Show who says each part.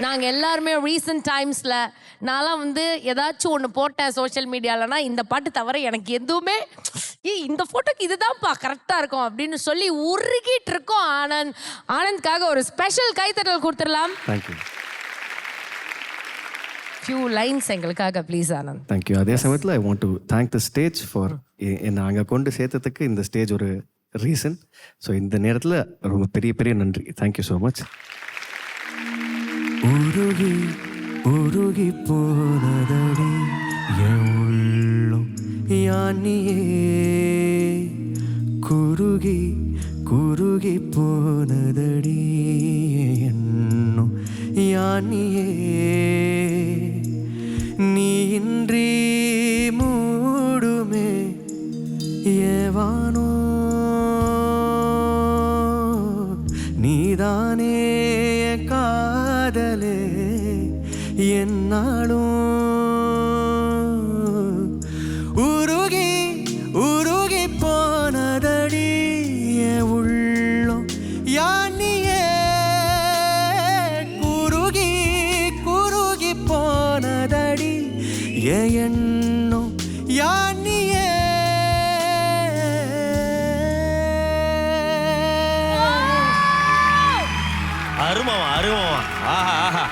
Speaker 1: நாங்கள் எல்லாருமே ரீசெண்ட் டைம்ஸில் நான்லாம் வந்து ஏதாச்சும் ஒன்று போட்டேன் சோஷியல் மீடியாலனா இந்த பாட்டு தவிர எனக்கு எதுவுமே இந்த ஃபோட்டோக்கு இதுதான்ப்பா கரெக்டாக இருக்கும் அப்படின்னு சொல்லி உருகிட்டு இருக்கோம். ஆனந்த்காக ஒரு ஸ்பெஷல் கைத்தட்டல் கொடுத்துடலாம்.
Speaker 2: தேங்க்யூ.
Speaker 1: ஃபியூ லைன்ஸ் எங்களுக்காக ப்ளீஸ் ஆனந்த்.
Speaker 2: தேங்க்யூ. அதே சமயத்தில் I want to thank the stage for என்னை அங்கே கொண்டு சேர்த்ததுக்கு இந்த ஸ்டேஜ் ஒரு ரீசன். ஸோ இந்த நேரத்தில் ரொம்ப பெரிய பெரிய நன்றி. Thank you so much. உருகி உருகி போனதடி என் உள்ளம் யானியே, குருகி குருகி போனதடி என்னும் யானியே, நீ இன்றி மூடுமே ஏவானோ, நீதானே காதலே என்னாலும், உருகி உருகி போனதடி என் உள்ளம் யானியே, குருகி குருகி போனதடி என் எண்ணம் யானியே.
Speaker 3: அருமாவா அருமாவா, ஆஹா ஆஹா.